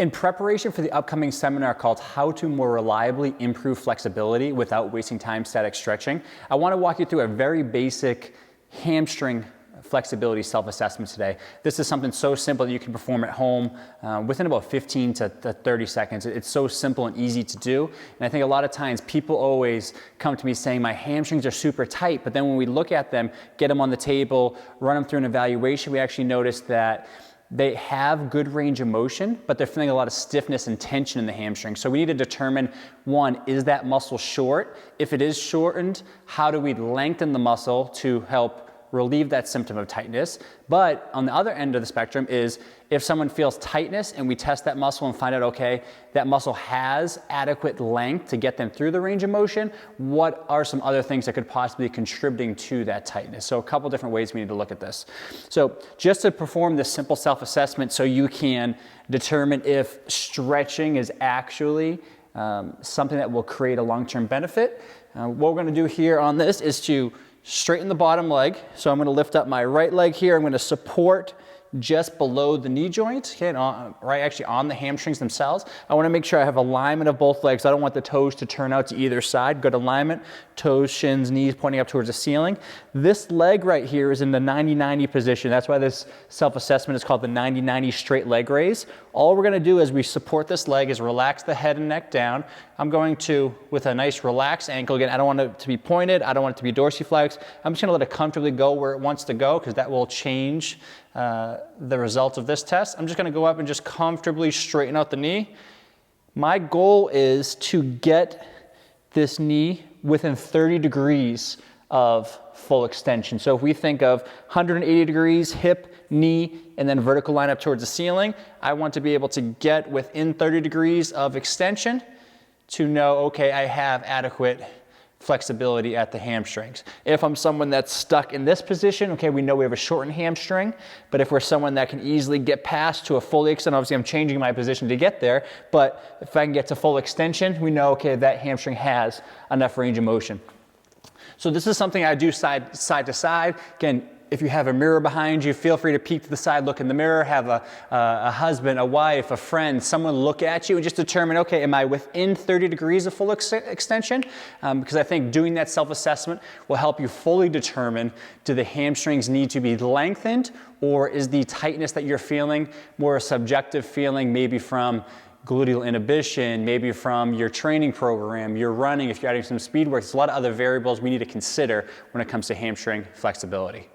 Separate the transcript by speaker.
Speaker 1: In preparation for the upcoming seminar called How to More Reliably Improve Flexibility Without Wasting Time Static Stretching, I want to walk you through a very basic hamstring flexibility self-assessment today. This is something so simple that you can perform at home within about 15 to 30 seconds. It's so simple and easy to do. And I think a lot of times people always come to me saying my hamstrings are super tight, but then when we look at them, get them on the table, run them through an evaluation, we actually notice that they have good range of motion, but they're feeling a lot of stiffness and tension in the hamstring. So we need to determine, one, is that muscle short? If it is shortened, how do we lengthen the muscle to help relieve that symptom of tightness? But on the other end of the spectrum is if someone feels tightness and we test that muscle and find out, okay, that muscle has adequate length to get them through the range of motion, what are some other things that could possibly be contributing to that tightness? So a couple different ways we need to look at this. So just to perform this simple self-assessment so you can determine if stretching is actually something that will create a long-term benefit, what we're gonna do here on this is to straighten the bottom leg. So I'm going to lift up my right leg here. I'm going to support just below the knee joint, okay, right actually on the hamstrings themselves. I want to make sure I have alignment of both legs. I don't want the toes to turn out to either side. Good alignment, toes, shins, knees pointing up towards the ceiling. This leg right here is in the 90-90 position. That's why this self-assessment is called the 90-90 straight leg raise. All we're going to do as we support this leg is relax the head and neck down. I'm going to, with a nice relaxed ankle, again, I don't want it to be pointed, I don't want it to be dorsiflex. I'm just going to let it comfortably go where it wants to go because that will change the results of this test. I'm just going to go up and just comfortably straighten out the knee. My goal is to get this knee within 30 degrees of full extension. So if we think of 180 degrees, hip, knee, and then vertical line up towards the ceiling, I want to be able to get within 30 degrees of extension to know, okay, I have adequate flexibility at the hamstrings. If I'm someone that's stuck in this position, okay, we know we have a shortened hamstring, but if we're someone that can easily get past to a fully extend, obviously I'm changing my position to get there, but if I can get to full extension, we know, okay, that hamstring has enough range of motion. So this is something I do side to side. Again, if you have a mirror behind you, feel free to peek to the side, look in the mirror, have a husband, a wife, a friend, someone look at you and just determine, okay, am I within 30 degrees of full extension? Because I think doing that self-assessment will help you fully determine, do the hamstrings need to be lengthened, or is the tightness that you're feeling more a subjective feeling, maybe from gluteal inhibition, maybe from your training program, your running, if you're adding some speed work. There's a lot of other variables we need to consider when it comes to hamstring flexibility.